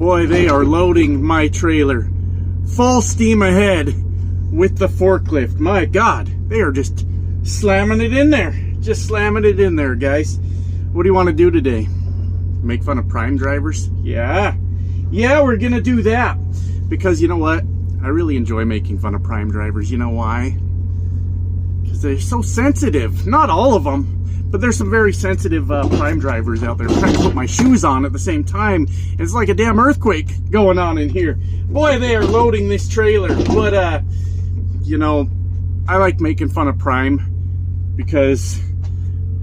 Boy, they are loading my trailer full steam ahead with the forklift. My God, they are just slamming it in there. Just slamming it in there, guys. What do you want to do today? Make fun of Prime drivers? Yeah, we're gonna do that. Because you know what? I really enjoy making fun of Prime drivers. You know why? Because they're so sensitive. Not all of them, but there's some very sensitive Prime drivers out there. I'm trying to put my shoes on at the same time. It's like a damn earthquake going on in here. Boy, they are loading this trailer. But, you know, I like making fun of Prime because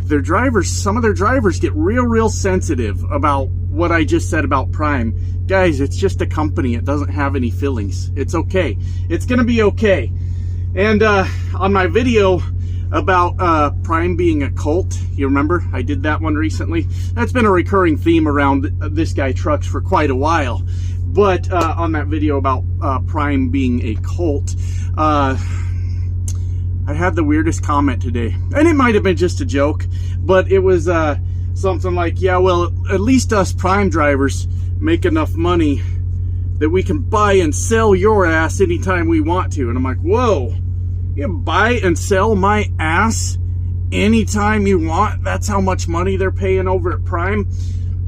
their drivers, some of their drivers get real sensitive about what I just said about Prime. Guys, it's just a company. It doesn't have any feelings. It's okay. It's going to be okay. And on my video about Prime being a cult, you remember? I did that one recently. That's been a recurring theme around This Guy Trucks for quite a while. But on that video about Prime being a cult, I had the weirdest comment today. And it might have been just a joke, but it was something like, yeah, well, at least us Prime drivers make enough money that we can buy and sell your ass anytime we want to. And I'm like, whoa, you can buy and sell my ass anytime you want? That's how much money they're paying over at Prime?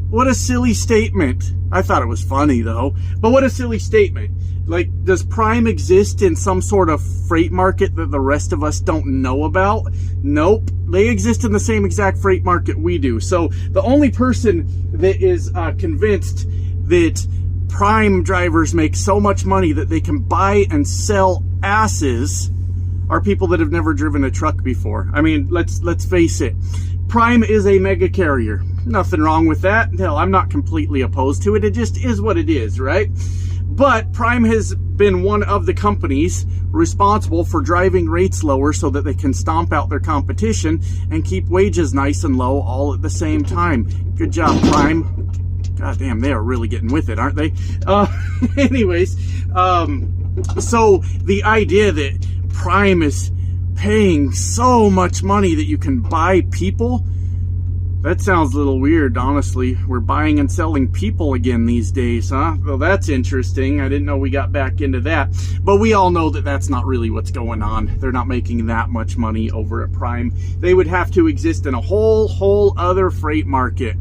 What a silly statement. I thought it was funny though, but what a silly statement. Like, does Prime exist in some sort of freight market that the rest of us don't know about? Nope. They exist in the same exact freight market we do. So the only person that is convinced that Prime drivers make so much money that they can buy and sell asses are people that have never driven a truck before. I mean, let's face it. Prime is a mega carrier. Nothing wrong with that. Hell, I'm not completely opposed to it. It just is what it is, right? But Prime has been one of the companies responsible for driving rates lower so that they can stomp out their competition and keep wages nice and low all at the same time. Good job, Prime. God damn, they are really getting with it, aren't they? Anyways, so the idea that Prime is paying so much money that you can buy people, that sounds a little weird, honestly. We're buying and selling people again these days, huh? Well, that's interesting. I didn't know we got back into that. But we all know that that's not really what's going on. They're not making that much money over at Prime. They would have to exist in a whole other freight market.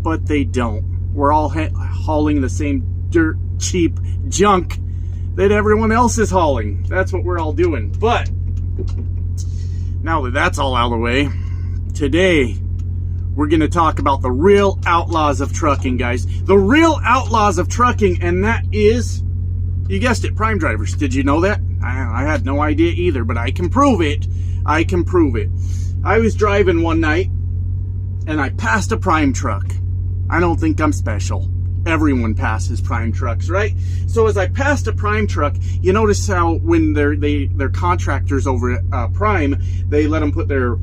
But they don't. We're all hauling the same dirt, cheap junk that everyone else is hauling. That's what we're all doing. But now that that's all out of the way, today we're going to talk about the real outlaws of trucking, guys. The real outlaws of trucking, and that is, you guessed it, Prime drivers. Did you know that? I had no idea either, but I can prove it. I can prove it. I was driving one night, and I passed a Prime truck. I don't think I'm special. Everyone passes Prime trucks, right? So as I passed a Prime truck, you notice how when they're contractors over at Prime, they let them put their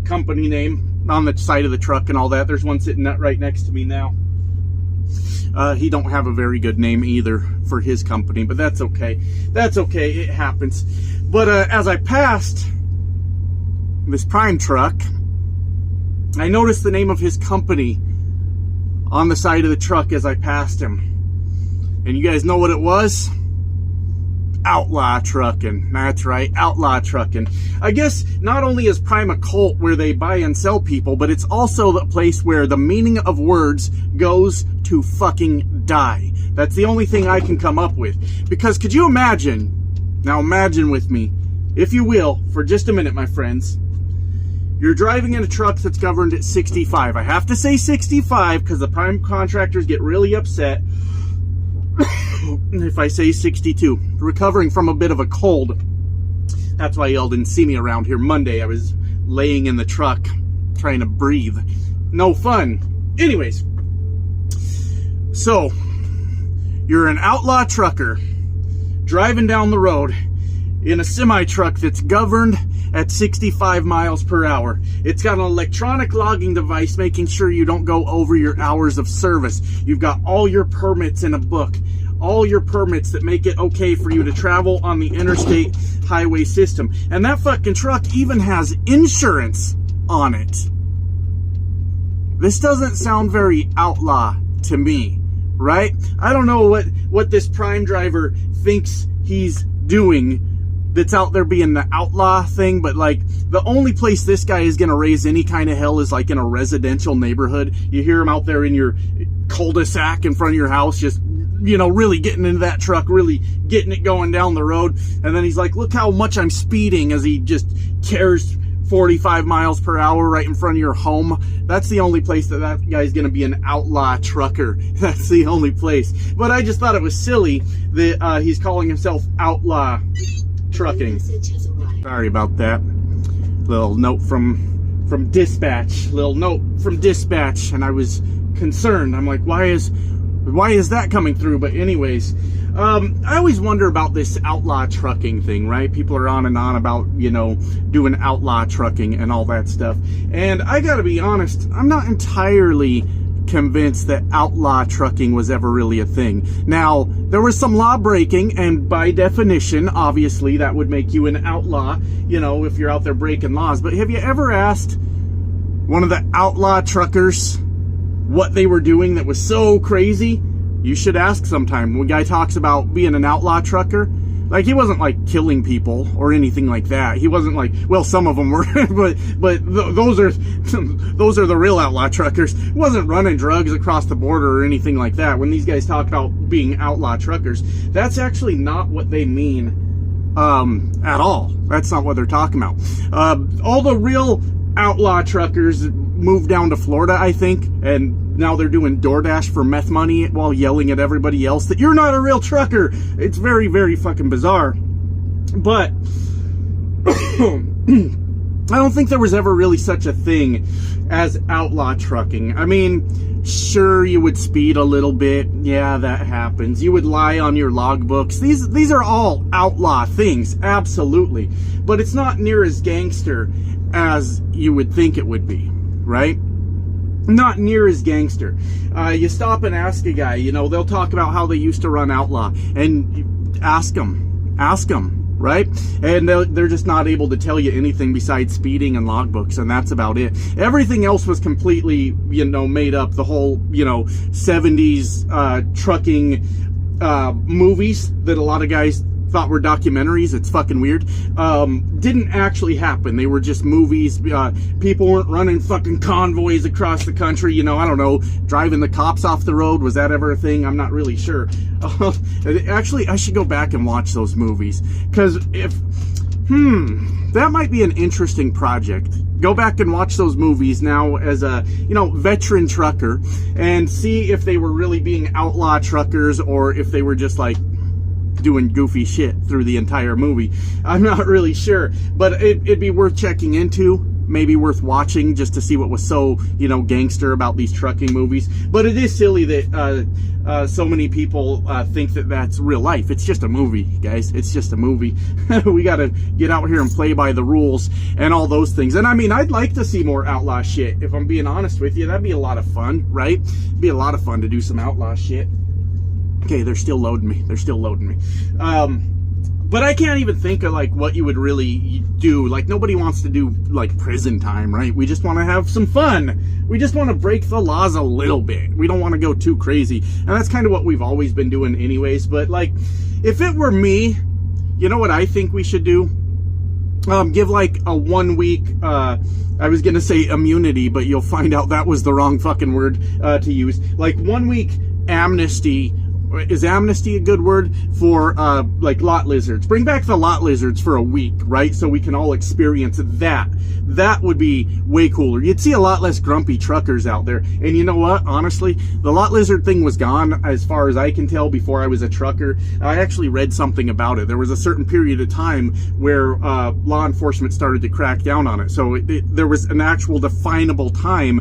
company name on the side of the truck and all that. There's one sitting right next to me now. He don't have a very good name either for his company, but that's okay. That's okay. It happens. But as I passed this Prime truck, I noticed the name of his company on the side of the truck as I passed him. And you guys know what it was? Outlaw Trucking. That's right, Outlaw Trucking. I guess not only is Prime a cult where they buy and sell people, but it's also the place where the meaning of words goes to fucking die. That's the only thing I can come up with. Because could you imagine, now imagine with me, if you will, for just a minute, my friends, you're driving in a truck that's governed at 65. I have to say 65 because the Prime contractors get really upset if I say 62. Recovering from a bit of a cold. That's why y'all didn't see me around here Monday. I was laying in the truck trying to breathe. No fun. Anyways, so you're an outlaw trucker driving down the road in a semi-truck that's governed at 65 miles per hour. It's got an electronic logging device making sure you don't go over your hours of service. You've got all your permits in a book. All your permits that make it okay for you to travel on the interstate highway system. And that fucking truck even has insurance on it. This doesn't sound very outlaw to me. right? I don't know what this prime driver thinks he's doing that's out there being the outlaw thing, but like the only place this guy is going to raise any kind of hell is like in a residential neighborhood. You hear him out there in your cul-de-sac in front of your house, just, you know, really getting into that truck, really getting it going down the road. And then he's like, look how much I'm speeding, as he just carries 45 miles per hour right in front of your home. That's the only place that guy's going to be an outlaw trucker. That's the only place. But I just thought it was silly that he's calling himself Outlaw Trucking. Sorry about that. Little note from dispatch. Little note from dispatch, and I was concerned. I'm like, why is that coming through? But anyways, I always wonder about this outlaw trucking thing, right? People are on and on about, you know, doing outlaw trucking and all that stuff. And I gotta be honest, I'm not entirely convinced that outlaw trucking was ever really a thing. Now, there was some law breaking, and by definition, obviously, that would make you an outlaw, you know, if you're out there breaking laws. But have you ever asked one of the outlaw truckers what they were doing that was so crazy? You should ask sometime. When a guy talks about being an outlaw trucker, like, he wasn't like killing people or anything like that. He wasn't like, well, some of them were, but those are the real outlaw truckers. He wasn't running drugs across the border or anything like that. When these guys talk about being outlaw truckers, that's actually not what they mean at all. That's not what they're talking about. All the real outlaw truckers moved down to Florida, I think, and now they're doing DoorDash for meth money while yelling at everybody else that you're not a real trucker. It's very, very fucking bizarre. But I don't think there was ever really such a thing as outlaw trucking. I mean, sure, you would speed a little bit. Yeah, that happens. You would lie on your logbooks. These are all outlaw things, absolutely. But it's not near as gangster as you would think it would be, right? Not near as gangster. You stop and ask a guy, you know, they'll talk about how they used to run outlaw, and you ask them, right? And they're just not able to tell you anything besides speeding and logbooks, and that's about it. Everything else was completely, you know, made up. The whole, you know, 70s trucking movies that a lot of guys thought were documentaries, it's fucking weird, didn't actually happen. They were just movies. People weren't running fucking convoys across the country, you know, I don't know, driving the cops off the road. Was that ever a thing? I'm not really sure. Actually, I should go back and watch those movies, because that might be an interesting project. Go back and watch those movies now as a, you know, veteran trucker, and see if they were really being outlaw truckers or if they were just like doing goofy shit through the entire movie. I'm not really sure, but it'd be worth checking into, maybe worth watching, just to see what was so, you know, gangster about these trucking movies. But it is silly that so many people think that that's real life. It's just a movie, guys. It's just a movie. We gotta get out here and play by the rules and all those things. And I mean, I'd like to see more outlaw shit, if I'm being honest with you. That'd be a lot of fun, right? It'd be a lot of fun to do some outlaw shit. Okay, they're still loading me. But I can't even think of like what you would really do. Like, nobody wants to do like prison time, right? We just want to have some fun. We just want to break the laws a little bit. We don't want to go too crazy. And that's kind of what we've always been doing anyways. But like, if it were me, you know what I think we should do? Give like a 1 week, I was going to say immunity, but you'll find out that was the wrong fucking word to use. Like 1 week amnesty. Is amnesty a good word for like lot lizards? Bring back the lot lizards for a week, right? So we can all experience that. That would be way cooler. You'd see a lot less grumpy truckers out there. And you know what? Honestly, the lot lizard thing was gone as far as I can tell before I was a trucker. I actually read something about it. There was a certain period of time where law enforcement started to crack down on it. So there was an actual definable time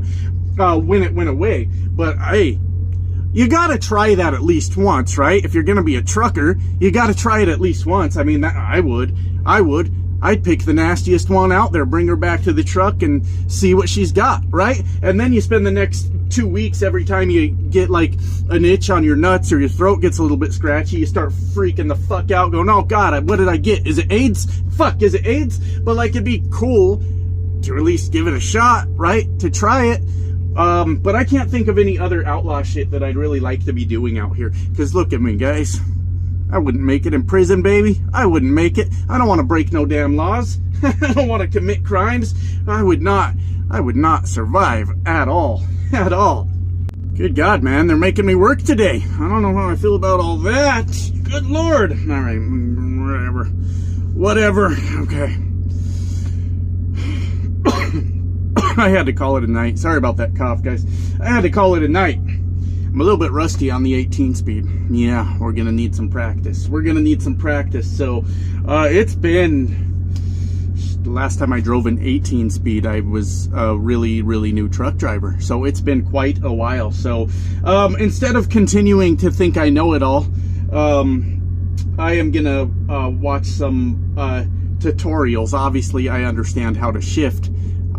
when it went away. But hey, you gotta try that at least once, right? If you're gonna be a trucker, you gotta try it at least once. I mean, I would. I'd pick the nastiest one out there, bring her back to the truck and see what she's got, right? And then you spend the next 2 weeks, every time you get like an itch on your nuts or your throat gets a little bit scratchy, you start freaking the fuck out going, oh God, what did I get? Is it AIDS? Fuck, is it AIDS? But like, it'd be cool to at least give it a shot, right? To try it. But I can't think of any other outlaw shit that I'd really like to be doing out here. Because look at me, guys. I wouldn't make it in prison, baby. I wouldn't make it. I don't want to break no damn laws. I don't want to commit crimes. I would not survive at all. At all. Good God, man. They're making me work today. I don't know how I feel about all that. Good Lord. All right. Whatever. Okay. I had to call it a night. Sorry about that cough, guys. I had to call it a night. I'm a little bit rusty on the 18 speed. Yeah, we're going to need some practice. We're going to need some practice. So, it's been... The last time I drove an 18 speed, I was a really, really new truck driver. So, it's been quite a while. So, instead of continuing to think I know it all, I am going to watch some tutorials. Obviously, I understand how to shift.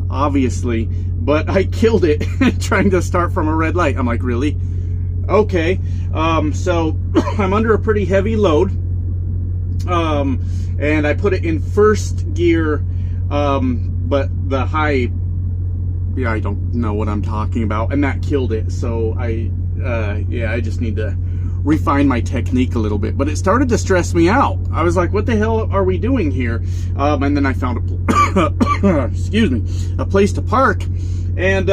Obviously. But I killed it trying to start from a red light. I'm like, really? Okay, so I'm under a pretty heavy load, and I put it in first gear, but the high, yeah, I don't know what I'm talking about, and that killed it. So yeah, I just need to refine my technique a little bit, but it started to stress me out. I was like, what the hell are we doing here? And then I found excuse me, a place to park, and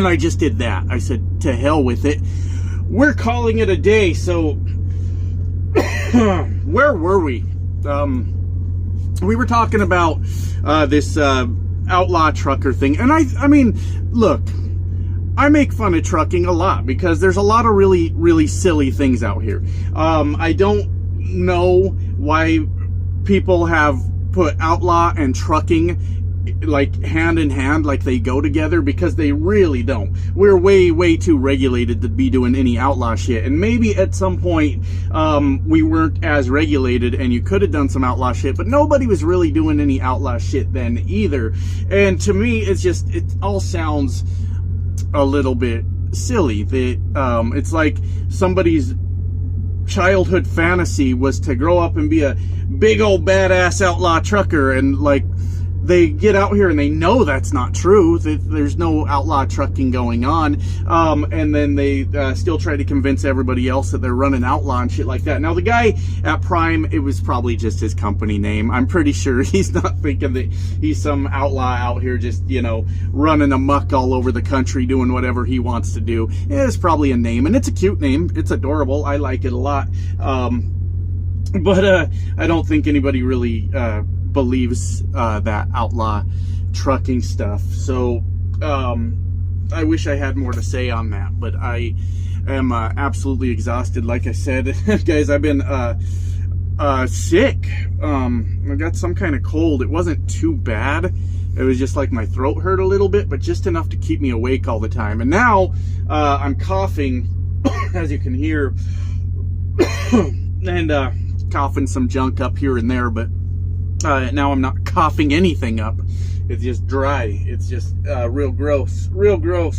I just did that. I said, to hell with it. We're calling it a day. So, where were we? We were talking about this outlaw trucker thing. And I mean, look, I make fun of trucking a lot because there's a lot of really, really silly things out here. I don't know why people have put outlaw and trucking like hand in hand, like they go together, because they really don't. We're way too regulated to be doing any outlaw shit, and maybe at some point we weren't as regulated and you could have done some outlaw shit, but nobody was really doing any outlaw shit then either. And to me, it's just, it all sounds a little bit silly that it's like somebody's childhood fantasy was to grow up and be a big old badass outlaw trucker, and like they get out here and they know that's not true, that there's no outlaw trucking going on, and then they still try to convince everybody else that they're running outlaw and shit like that. Now the guy at Prime, it was probably just his company name. I'm pretty sure he's not thinking that he's some outlaw out here just, you know, running amok all over the country doing whatever he wants to do. It's probably a name, and it's a cute name. It's adorable. I like it a lot. But I don't think anybody really believes that outlaw trucking stuff. So I wish I had more to say on that, but I am absolutely exhausted. Like I said, guys, I've been sick. I got some kind of cold. It wasn't too bad. It was just like my throat hurt a little bit, but just enough to keep me awake all the time. And now I'm coughing, as you can hear, and coughing some junk up here and there, but now I'm not coughing anything up. It's just dry. It's just real gross,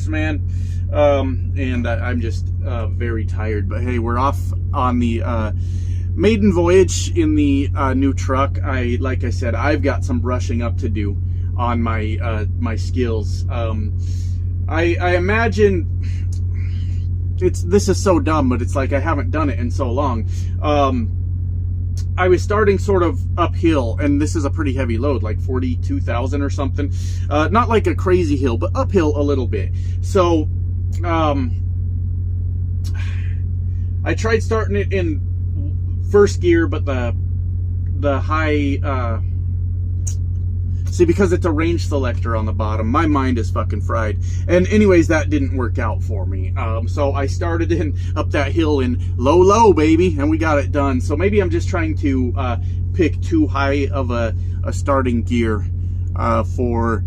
man. And I'm just very tired. But hey, we're off on the maiden voyage in the new truck. Like I said, I've got some brushing up to do on my my skills. I imagine this is so dumb, but it's like I haven't done it in so long. I was starting sort of uphill, and this is a pretty heavy load, like 42,000 or something. Not like a crazy hill, but uphill a little bit. So, I tried starting it in first gear, but the high, see, because it's a range selector on the bottom, my mind is fucking fried. And anyways, that didn't work out for me. So I started up that hill in low, baby, and we got it done. So maybe I'm just trying to pick too high of a starting gear for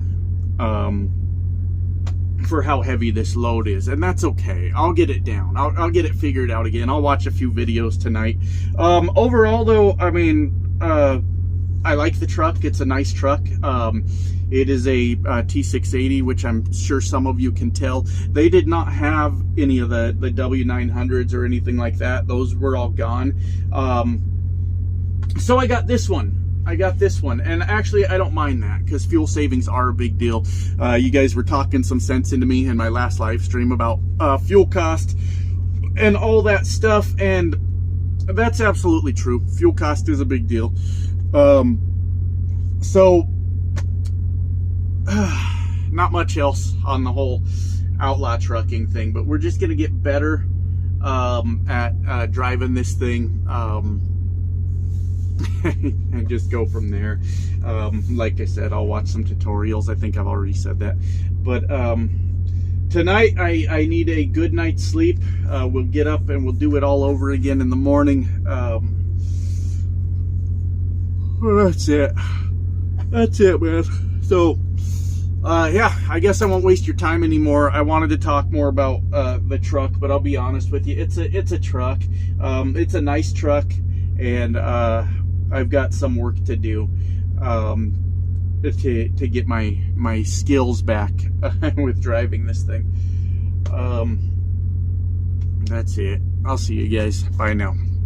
how heavy this load is, and that's okay. I'll get it down. I'll get it figured out again. I'll watch a few videos tonight. Overall, though, I mean, I like the truck. It's a nice truck. It is a T680, which I'm sure some of you can tell. They did not have any of the W900s or anything like that. Those were all gone. So I got this one. I got this one, and actually I don't mind that because fuel savings are a big deal. You guys were talking some sense into me in my last live stream about fuel cost and all that stuff, and that's absolutely true. Fuel cost is a big deal. So not much else on the whole outlaw trucking thing, but we're just gonna get better at driving this thing, and just go from there. Like I said, I'll watch some tutorials. I think I've already said that, but tonight I need a good night's sleep. We'll get up and we'll do it all over again in the morning. Well, that's it, man. So yeah, I guess I won't waste your time anymore. I wanted to talk more about the truck, but I'll be honest with you, it's a truck. It's a nice truck, and I've got some work to do to get my skills back with driving this thing. That's it. I'll see you guys. Bye now.